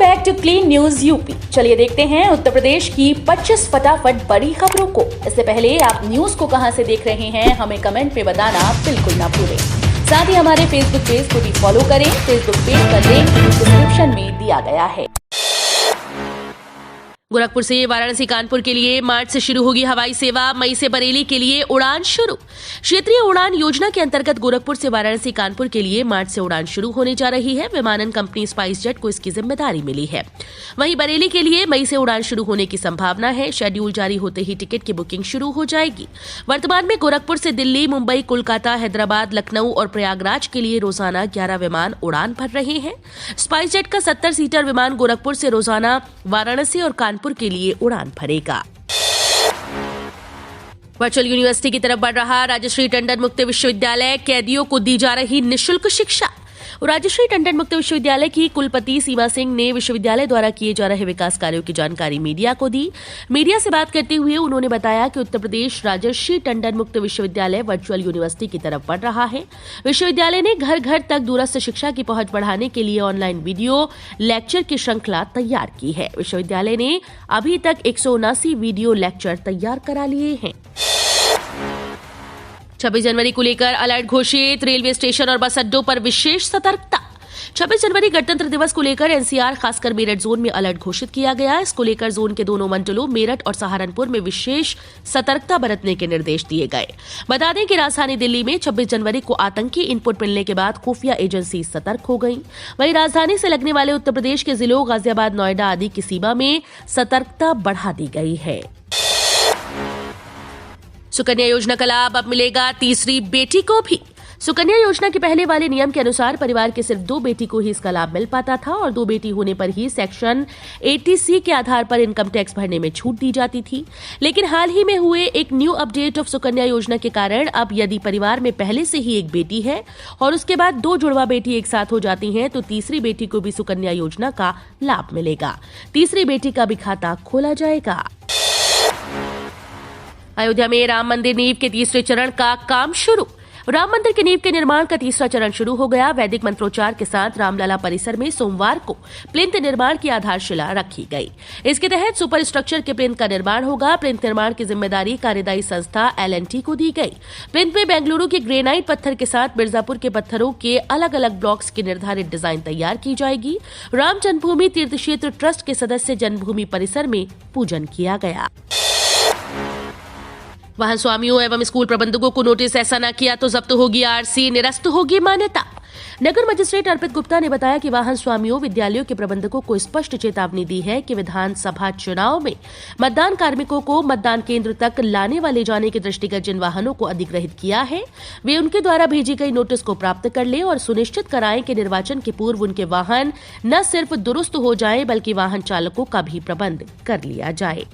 Back to clean news UP. चलिए देखते हैं उत्तर प्रदेश की 25 फटाफट बड़ी खबरों को। इससे पहले आप न्यूज को कहां से देख रहे हैं हमें कमेंट में बताना बिल्कुल ना भूलें। साथ ही हमारे फेसबुक पेज को भी फॉलो करें। फेसबुक पेज का लिंक डिस्क्रिप्शन में दिया गया है। गोरखपुर से वाराणसी कानपुर के लिए मार्च से शुरू होगी हवाई सेवा। मई से बरेली के लिए उड़ान शुरू। क्षेत्रीय उड़ान योजना के अंतर्गत गोरखपुर से वाराणसी कानपुर के लिए मार्च से उड़ान शुरू होने जा रही है। विमानन कंपनी स्पाइस जेट को इसकी जिम्मेदारी मिली है। वहीं बरेली के लिए मई से उड़ान शुरू होने की संभावना है। शेड्यूल जारी होते ही टिकट की बुकिंग शुरू हो जाएगी। वर्तमान में गोरखपुर से दिल्ली, मुंबई, कोलकाता, हैदराबाद, लखनऊ और प्रयागराज के लिए रोजाना 11 विमान उड़ान भर रहे हैं। स्पाइस जेट का 70 सीटर विमान गोरखपुर से रोजाना वाराणसी और कानपुर के लिए उड़ान भरेगा। वर्चुअल यूनिवर्सिटी की तरफ बढ़ रहा राजश्री टंडन मुक्त विश्वविद्यालय। कैदियों को दी जा रही निःशुल्क शिक्षा। राजश्री टंडन मुक्त विश्वविद्यालय की कुलपति सीमा सिंह ने विश्वविद्यालय द्वारा किए जा रहे विकास कार्यों की जानकारी मीडिया को दी। मीडिया से बात करते हुए उन्होंने बताया कि उत्तर प्रदेश राजश्री टंडन मुक्त विश्वविद्यालय वर्चुअल यूनिवर्सिटी की तरफ बढ़ रहा है। विश्वविद्यालय ने घर घर तक दूरस्थ शिक्षा की पहुंच बढ़ाने के लिए ऑनलाइन वीडियो लेक्चर की श्रृंखला तैयार की है। विश्वविद्यालय ने अभी तक 179 वीडियो लेक्चर तैयार करा लिए हैं। 26 जनवरी को लेकर अलर्ट घोषित। रेलवे स्टेशन और बस अड्डों पर विशेष सतर्कता। 26 जनवरी गणतंत्र दिवस को लेकर एनसीआर खासकर मेरठ जोन में अलर्ट घोषित किया गया। इसको लेकर जोन के दोनों मंडलों मेरठ और सहारनपुर में विशेष सतर्कता बरतने के निर्देश दिए गए। बता दें कि राजधानी दिल्ली में 26 जनवरी को आतंकी इनपुट मिलने के बाद खुफिया एजेंसी सतर्क हो गई। वहीं राजधानी से लगने वाले उत्तर प्रदेश के जिलों गाजियाबाद, नोएडा आदि की सीमा में सतर्कता बढ़ा दी गई है। सुकन्या योजना का लाभ अब मिलेगा तीसरी बेटी को भी। सुकन्या योजना के पहले वाले नियम के अनुसार परिवार के सिर्फ 2 बेटी को ही इसका लाभ मिल पाता था और 2 बेटी होने पर ही सेक्शन 80C के आधार पर इनकम टैक्स भरने में छूट दी जाती थी। लेकिन हाल ही में हुए एक न्यू अपडेट ऑफ सुकन्या योजना के कारण अब यदि परिवार में पहले से ही एक बेटी है और उसके बाद 2 जुड़वा बेटी एक साथ हो जाती हैं तो तीसरी बेटी को भी सुकन्या योजना का लाभ मिलेगा। तीसरी बेटी का भी खाता खोला जाएगा। अयोध्या में राम मंदिर नींव के तीसरे चरण का काम शुरू। राम मंदिर की नींव के निर्माण का तीसरा चरण शुरू हो गया। वैदिक मंत्रोच्चार के साथ रामलला परिसर में सोमवार को प्लिंथ निर्माण की आधारशिला रखी गई। इसके तहत सुपर स्ट्रक्चर के प्लिंथ का निर्माण होगा। प्लिंथ निर्माण की जिम्मेदारी कार्यदायी संस्था L&T को दी गई। प्लिंथ में बेंगलुरु के ग्रेनाइट पत्थर के साथ मिर्जापुर के पत्थरों के अलग अलग ब्लॉक्स की निर्धारित डिजाइन तैयार की जाएगी। राम जन्मभूमि तीर्थ क्षेत्र ट्रस्ट के सदस्य जन्मभूमि परिसर में पूजन किया गया। वाहन स्वामियों एवं स्कूल प्रबंधकों को नोटिस ऐसा न किया तो जब्त होगी आरसी, निरस्त होगी मान्यता। नगर मजिस्ट्रेट अर्पित गुप्ता ने बताया कि वाहन स्वामियों, विद्यालयों के प्रबंधकों को स्पष्ट चेतावनी दी है कि विधानसभा चुनाव में मतदान कार्मिकों को मतदान केंद्र तक लाने वाले जाने के दृष्टिगत जिन वाहनों को अधिग्रहित किया है वे उनके द्वारा भेजी गई नोटिस को प्राप्त कर ले और सुनिश्चित कराएं कि निर्वाचन के पूर्व उनके वाहन न सिर्फ दुरुस्त हो जाए बल्कि वाहन चालकों का भी प्रबंध कर लिया जाए।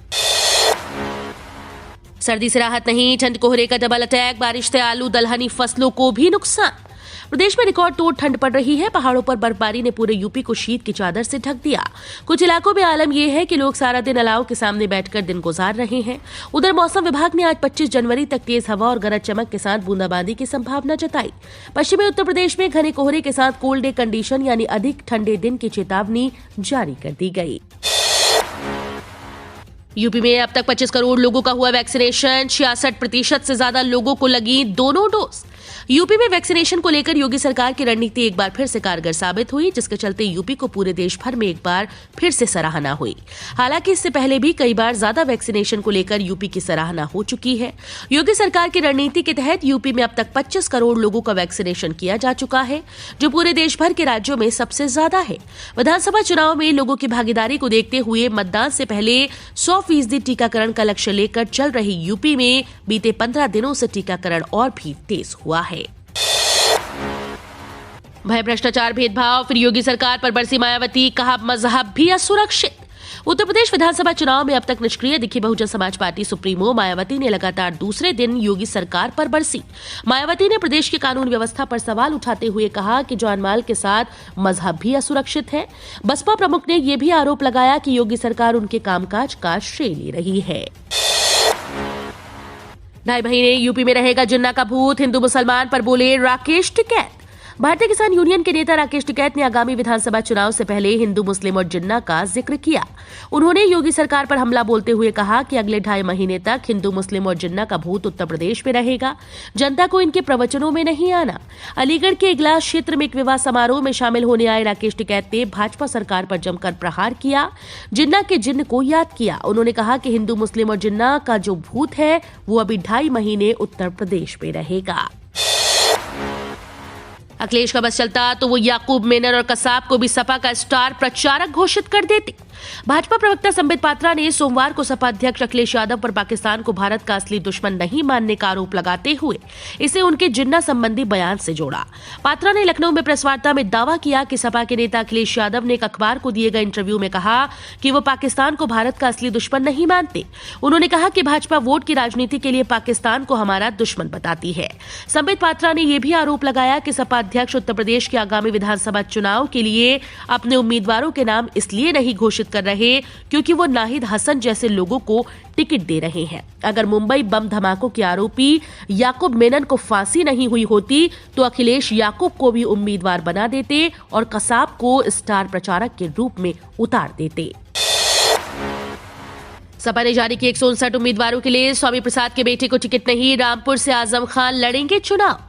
सर्दी से राहत नहीं, ठंड कोहरे का डबल अटैक। बारिश से आलू दलहनी फसलों को भी नुकसान। प्रदेश में रिकॉर्ड तोड़ ठंड पड़ रही है। पहाड़ों पर बर्फबारी ने पूरे यूपी को शीत की चादर से ढक दिया। कुछ इलाकों में आलम यह है कि लोग सारा दिन अलाव के सामने बैठकर दिन गुजार रहे हैं। उधर मौसम विभाग ने आज 25 जनवरी तक तेज हवा और गरज चमक के साथ बूंदाबांदी की संभावना जताई। पश्चिमी उत्तर प्रदेश में घने कोहरे के साथ कोल्ड डे कंडीशन यानी अधिक ठंडे दिन की चेतावनी जारी कर दी गई। यूपी में अब तक 25 करोड़ लोगों का हुआ वैक्सीनेशन। 66% से ज्यादा लोगों को लगी दोनों डोज। यूपी में वैक्सीनेशन को लेकर योगी सरकार की रणनीति एक बार फिर से कारगर साबित हुई, जिसके चलते यूपी को पूरे देश भर में एक बार फिर से सराहना हुई। हालांकि इससे पहले भी कई बार ज्यादा वैक्सीनेशन को लेकर यूपी की सराहना हो चुकी है। योगी सरकार की रणनीति के तहत यूपी में अब तक 25 करोड़ लोगों का वैक्सीनेशन किया जा चुका है, जो पूरे देश भर के राज्यों में सबसे ज्यादा है। विधानसभा चुनाव में लोगों की भागीदारी को देखते हुए मतदान से पहले 100% टीकाकरण का लक्ष्य लेकर चल रही यूपी में बीते 15 दिनों से टीकाकरण और भी तेज हुआ है। भय, भ्रष्टाचार, भेदभाव, फिर योगी सरकार पर बरसी मायावती, कहा मजहब भी असुरक्षित। उत्तर प्रदेश विधानसभा चुनाव में अब तक निष्क्रिय दिखी बहुजन समाज पार्टी सुप्रीमो मायावती ने लगातार दूसरे दिन योगी सरकार पर बरसी। मायावती ने प्रदेश की कानून व्यवस्था पर सवाल उठाते हुए कहा कि जानमाल के साथ मजहब भी असुरक्षित है। बसपा प्रमुख ने यह भी आरोप लगाया कि योगी सरकार उनके कामकाज का श्रेय ले रही है। 2.5 महीने यूपी में रहेगा जिन्ना का भूत, हिंदू मुसलमान पर बोले राकेश टिकैत। भारतीय किसान यूनियन के नेता राकेश टिकैत ने आगामी विधानसभा चुनाव से पहले हिंदू, मुस्लिम और जिन्ना का जिक्र किया। उन्होंने योगी सरकार पर हमला बोलते हुए कहा कि अगले 2.5 महीने तक हिंदू, मुस्लिम और जिन्ना का भूत उत्तर प्रदेश में रहेगा। जनता को इनके प्रवचनों में नहीं आना। अलीगढ़ के इगलास क्षेत्र में एक विवाह समारोह में शामिल होने आए राकेश टिकैत ने भाजपा सरकार पर जमकर प्रहार किया, जिन्ना के जिन्न को याद किया। उन्होंने कहा कि हिंदू, मुस्लिम और जिन्ना का जो भूत है वो अभी 2.5 महीने उत्तर प्रदेश में रहेगा। अखिलेश का बस चलता तो वो याकूब मेनन और कसाब को भी सपा का स्टार प्रचारक घोषित कर देते। भाजपा प्रवक्ता संबित पात्रा ने सोमवार को सपा अध्यक्ष अखिलेश यादव पर पाकिस्तान को भारत का असली दुश्मन नहीं मानने का आरोप लगाते हुए इसे उनके जिन्ना संबंधी बयान से जोड़ा। पात्रा ने लखनऊ में प्रेस वार्ता में दावा किया कि सपा के नेता अखिलेश यादव ने एक अखबार को दिए गए इंटरव्यू में कहा कि वो पाकिस्तान को भारत का असली दुश्मन नहीं मानते। उन्होंने कहा कि भाजपा वोट की राजनीति के लिए पाकिस्तान को हमारा दुश्मन बताती है। संबित पात्रा ने यह भी आरोप लगाया कि सपा अध्यक्ष उत्तर प्रदेश के आगामी विधानसभा चुनाव के लिए अपने उम्मीदवारों के नाम इसलिए नहीं घोषित कर रहे क्योंकि वो नाहिद हसन जैसे लोगों को टिकट दे रहे हैं। अगर मुंबई बम धमाकों के आरोपी याकूब मेनन को फांसी नहीं हुई होती तो अखिलेश याकूब को भी उम्मीदवार बना देते और कसाब को स्टार प्रचारक के रूप में उतार देते। सपा ने जारी किए 159 उम्मीदवारों के लिए स्वामी प्रसाद के बेटे को टिकट नहीं, रामपुर से आजम खान लड़ेंगे चुनाव।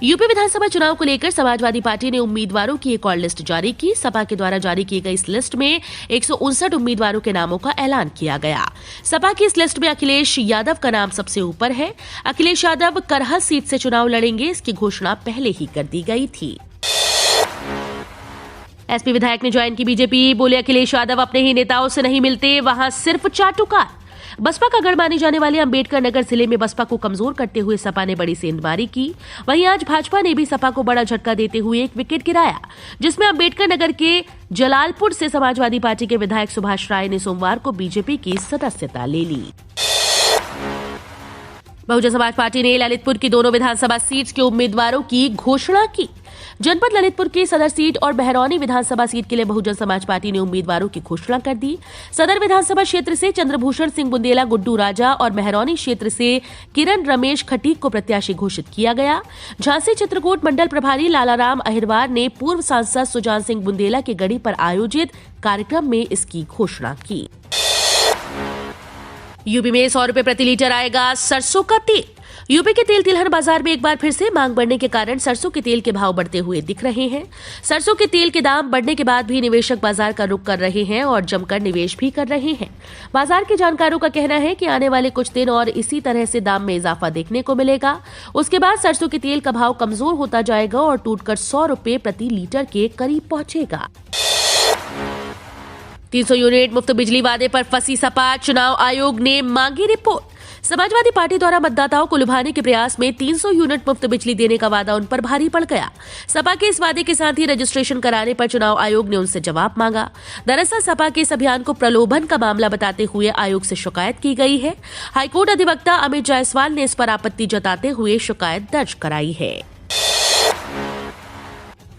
यूपी विधानसभा चुनाव को लेकर समाजवादी पार्टी ने उम्मीदवारों की एक और लिस्ट जारी की। सपा के द्वारा जारी की गई इस लिस्ट में 159 उम्मीदवारों के नामों का ऐलान किया गया। सपा की इस लिस्ट में अखिलेश यादव का नाम सबसे ऊपर है। अखिलेश यादव करहल सीट से चुनाव लड़ेंगे, इसकी घोषणा पहले ही कर दी गई थी। एसपी विधायक ने ज्वाइन की बीजेपी, बोले अखिलेश यादव अपने ही नेताओं से नहीं मिलते, वहां सिर्फ चाटुकार। बसपा का गढ़ माने जाने वाले अंबेडकर नगर जिले में बसपा को कमजोर करते हुए सपा ने बड़ी सेंधमारी की। वहीं आज भाजपा ने भी सपा को बड़ा झटका देते हुए एक विकेट गिराया, जिसमें अंबेडकर नगर के जलालपुर से समाजवादी पार्टी के विधायक सुभाष राय ने सोमवार को बीजेपी की सदस्यता ले ली। बहुजन समाज पार्टी ने ललितपुर की दोनों विधानसभा सीट्स के उम्मीदवारों की घोषणा की। जनपद ललितपुर की सदर सीट और बहरौनी विधानसभा सीट के लिए बहुजन समाज पार्टी ने उम्मीदवारों की घोषणा कर दी। सदर विधानसभा क्षेत्र से चंद्रभूषण सिंह बुंदेला गुड्डू राजा और बहरौनी क्षेत्र से किरण रमेश खटीक को प्रत्याशी घोषित किया गया। झांसी चित्रकूट मंडल प्रभारी लालाराम अहिरवार ने पूर्व सांसद सुजान सिंह बुंदेला के गढ़ी पर आयोजित कार्यक्रम में इसकी घोषणा की। यूपी में 100 रुपए प्रति लीटर आएगा सरसों का तेल। यूपी के तेल तिलहन बाजार में एक बार फिर से मांग बढ़ने के कारण सरसों के तेल के भाव बढ़ते हुए दिख रहे हैं। सरसों के तेल के दाम बढ़ने के बाद भी निवेशक बाजार का रुख कर रहे हैं और जमकर निवेश भी कर रहे हैं। बाजार के जानकारों का कहना है कि आने वाले कुछ दिन और इसी तरह से दाम में इजाफा देखने को मिलेगा। उसके बाद सरसों के तेल का भाव कमजोर होता जाएगा और टूटकर 100 रुपए प्रति लीटर के करीब पहुंचेगा। 300 यूनिट मुफ्त बिजली वादे पर फंसी सपा, चुनाव आयोग ने मांगी रिपोर्ट। समाजवादी पार्टी द्वारा मतदाताओं को लुभाने के प्रयास में 300 यूनिट मुफ्त बिजली देने का वादा उन पर भारी पड़ गया। सपा के इस वादे के साथ ही रजिस्ट्रेशन कराने पर चुनाव आयोग ने उनसे जवाब मांगा। दरअसल सपा के इस अभियान को प्रलोभन का मामला बताते हुए आयोग से शिकायत की गई है। हाईकोर्ट अधिवक्ता अमित जायसवाल ने इस पर आपत्ति जताते हुए शिकायत दर्ज कराई है।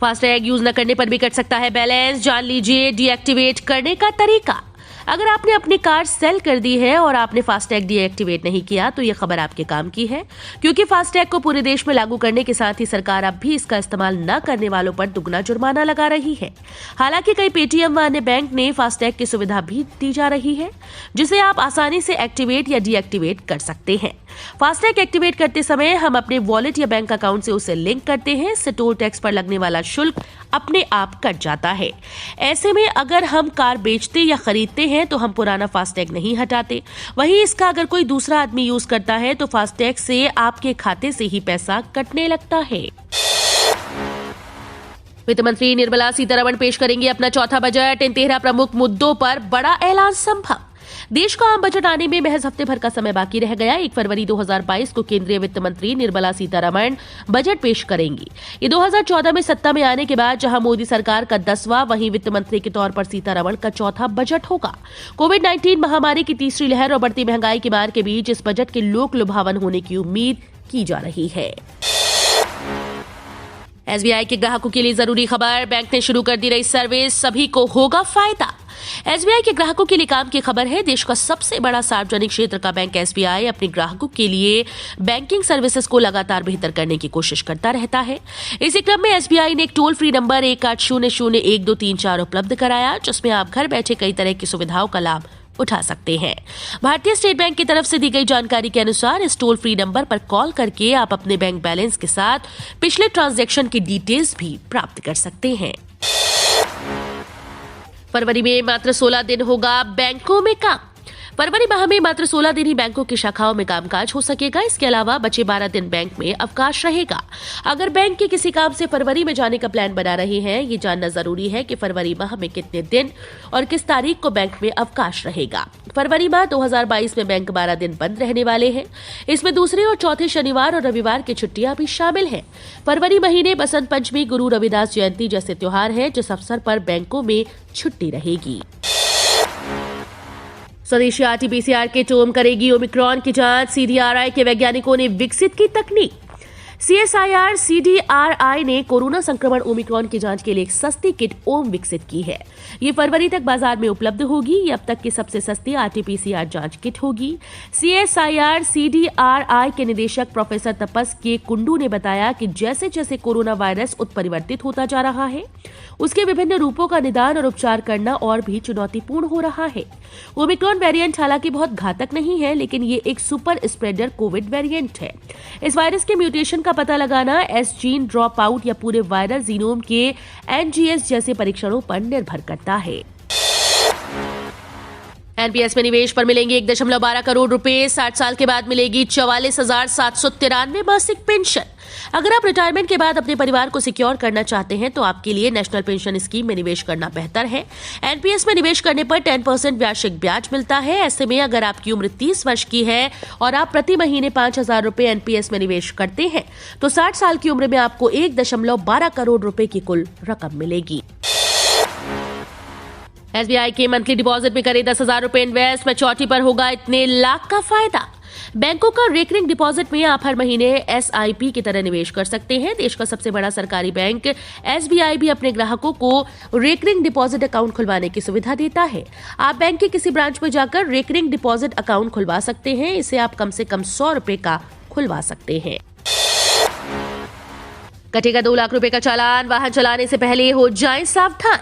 फास्टैग यूज न करने पर भी कट सकता है बैलेंस, जान लीजिए डीएक्टिवेट करने का तरीका। अगर आपने अपनी कार सेल कर दी है और आपने फास्टैग डीएक्टिवेट नहीं किया तो ये खबर आपके काम की है, क्योंकि फास्टैग को पूरे देश में लागू करने के साथ ही सरकार अब भी इसका इस्तेमाल न करने वालों पर दुगना जुर्माना लगा रही है। हालांकि कई पेटीएम व अन्य बैंक ने फास्टैग की सुविधा भी दी जा रही है, जिसे आप आसानी से एक्टिवेट या डीएक्टिवेट कर सकते हैं। फास्टैग एक्टिवेट करते समय हम अपने वॉलेट या बैंक अकाउंट से उसे लिंक करते हैं। इससे टोल टैक्स पर लगने वाला शुल्क अपने आप कट जाता है। ऐसे में अगर हम कार बेचते या खरीदते हैं तो हम पुराना फास्टैग नहीं हटाते। वहीं इसका अगर कोई दूसरा आदमी यूज करता है तो फास्टैग से आपके खाते से ही पैसा कटने लगता है। वित्त मंत्री निर्मला सीतारमण पेश करेंगी अपना चौथा बजट। इन 13 प्रमुख मुद्दों पर बड़ा ऐलान संभव। देश का आम बजट आने में महज हफ्ते भर का समय बाकी रह गया। 1 फरवरी 2022 को केंद्रीय वित्त मंत्री निर्मला सीतारमण बजट पेश करेंगी। ये 2014 में सत्ता में आने के बाद जहां मोदी सरकार का 10वां, वहीं वित्त मंत्री के तौर पर सीतारमण का चौथा बजट होगा। कोविड-19 महामारी की तीसरी लहर और बढ़ती महंगाई की मार के बीच इस बजट के लोक लुभावन होने की उम्मीद की जा रही है। एसबीआई के ग्राहकों के लिए जरूरी खबर, बैंक ने शुरू कर दी रही सर्विस, सभी को होगा फायदा। एसबीआई के ग्राहकों के लिए काम की खबर है। देश का सबसे बड़ा सार्वजनिक क्षेत्र का बैंक एसबीआई अपने ग्राहकों के लिए बैंकिंग सर्विसेज को लगातार बेहतर करने की कोशिश करता रहता है। इसी क्रम में एसबीआई ने एक टोल फ्री नंबर 1800-1234 उपलब्ध कराया, जिसमें आप घर बैठे कई तरह की सुविधाओं का लाभ उठा सकते हैं। भारतीय स्टेट बैंक की तरफ से दी गई जानकारी के अनुसार इस टोल फ्री नंबर पर कॉल करके आप अपने बैंक बैलेंस के साथ पिछले ट्रांजैक्शन की डिटेल्स भी प्राप्त कर सकते हैं। फरवरी में मात्र 16 दिन होगा बैंकों में काम। फरवरी माह में मात्र 16 दिन ही बैंकों की शाखाओं में कामकाज हो सकेगा। इसके अलावा बचे 12 दिन बैंक में अवकाश रहेगा। अगर बैंक के किसी काम से फरवरी में जाने का प्लान बना रहे हैं, ये जानना जरूरी है कि फरवरी माह में कितने दिन और किस तारीख को बैंक में अवकाश रहेगा। फरवरी माह 2022 में बैंक 12 दिन बंद रहने वाले हैं। इसमें दूसरे और चौथे शनिवार और रविवार की छुट्टियां भी शामिल हैं। फरवरी महीने बसंत पंचमी, गुरु रविदास जयंती जैसे त्योहार हैं, जिस अवसर पर बैंकों में छुट्टी रहेगी। स्वदेशी आरटी-पीसीआर के टोम करेगी ओमिक्रॉन की जांच। सीडीआरआई के वैज्ञानिकों ने विकसित की तकनीक। सीएसआईआर सीडीआरआई ने कोरोना संक्रमण ओमिक्रॉन की जांच के लिए एक सस्ती किट ओम विकसित की है। ये फरवरी तक बाजार में उपलब्ध होगी। ये अब तक की सबसे सस्ती आरटी-पीसीआर जांच किट होगी। सीएसआईआर सीडीआरआई के निदेशक प्रोफेसर तपस के कुंडू ने बताया कि जैसे जैसे कोरोना वायरस उत्परिवर्तित होता जा रहा है, उसके विभिन्न रूपों का निदान और उपचार करना और भी चुनौतीपूर्ण हो रहा है। ओमिक्रॉन वेरिएंट हालांकि बहुत घातक नहीं है, लेकिन ये एक सुपर स्प्रेडर कोविड वेरिएंट है। इस वायरस के म्यूटेशन का पता लगाना एस जीन ड्रॉप आउट या पूरे वायरल जीनोम के एनजीएस जैसे परीक्षणों पर निर्भर करता है। एनपीएस में निवेश पर मिलेंगे 1.12 करोड़ रुपए। 60 साल के बाद मिलेगी 44,793 मासिक पेंशन। अगर आप रिटायरमेंट के बाद अपने परिवार को सिक्योर करना चाहते हैं तो आपके लिए नेशनल पेंशन स्कीम में निवेश करना बेहतर है। एनपीएस में निवेश करने पर 10% वार्षिक ब्याज मिलता है। ऐसे में अगर आपकी उम्र 30 वर्ष की है और आप प्रति महीने 5,000 रुपए एनपीएस में निवेश करते हैं तो 60 साल की उम्र में आपको 1.12 करोड़ रुपए की कुल रकम मिलेगी। एसबीआई के मंथली डिपॉजिट में करें 10,000 रुपए इन्वेस्ट, मैच्योरिटी पर होगा इतने लाख का फायदा। बैंकों का रेकरिंग डिपॉजिट में आप हर महीने एसआईपी की तरह निवेश कर सकते हैं। देश का सबसे बड़ा सरकारी बैंक एसबीआई भी अपने ग्राहकों को रेकरिंग डिपॉजिट अकाउंट खुलवाने की सुविधा देता है। आप बैंक के किसी ब्रांच में जाकर रेकरिंग डिपॉजिट अकाउंट खुलवा सकते हैं। इसे आप कम से कम 100 रुपए का खुलवा सकते हैं। कटेगा 2 लाख रुपए का चालान। वाहन चलाने से पहले हो जाएं सावधान।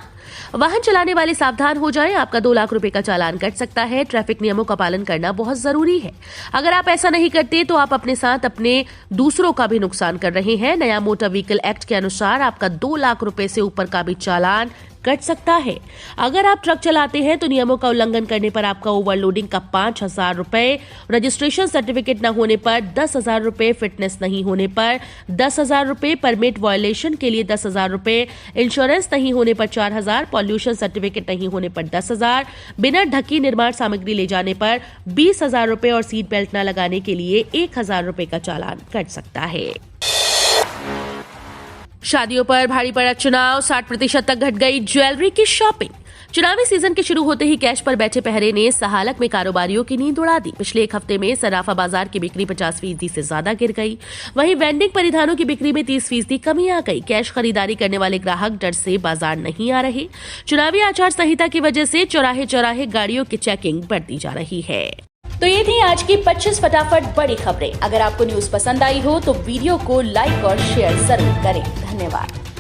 वाहन चलाने वाले सावधान हो जाएं, आपका 2 लाख रुपए का चालान कट सकता है। ट्रैफिक नियमों का पालन करना बहुत जरूरी है। अगर आप ऐसा नहीं करते तो आप अपने साथ अपने दूसरों का भी नुकसान कर रहे हैं। नया मोटर व्हीकल एक्ट के अनुसार आपका 2 लाख रुपए से ऊपर का भी चालान कट सकता है। अगर आप ट्रक चलाते हैं तो नियमों का उल्लंघन करने पर आपका ओवरलोडिंग का 5,000 रुपए, रजिस्ट्रेशन सर्टिफिकेट न होने पर 10,000 रुपए, फिटनेस नहीं होने पर 10,000 रुपए, परमिट वायलेशन के लिए 10,000 रुपए, इंश्योरेंस नहीं होने पर 4,000, पॉल्यूशन सर्टिफिकेट नहीं होने पर 10,000, बिना ढकी निर्माण सामग्री ले जाने पर 20,000 रुपए और सीट बेल्ट न लगाने के लिए 1,000 रुपए का चालान कट सकता है। शादियों पर भारी पड़ा चुनाव। 60% तक घट गई ज्वेलरी की शॉपिंग। चुनावी सीजन के शुरू होते ही कैश पर बैठे पहरे ने सहालक में कारोबारियों की नींद उड़ा दी। पिछले एक हफ्ते में सराफा बाजार की बिक्री 50% से ज्यादा गिर गई। वहीं वेंडिंग परिधानों की बिक्री में 30% कमी आ गई। कैश खरीदारी करने वाले ग्राहक डर से बाजार नहीं आ रहे। चुनावी आचार संहिता की वजह से चौराहे चौराहे गाड़ियों की चेकिंग बढ़ती जा रही है। तो ये थी आज की 25 फटाफट बड़ी खबरें। अगर आपको न्यूज पसंद आई हो तो वीडियो को लाइक और शेयर जरूर करें। धन्यवाद।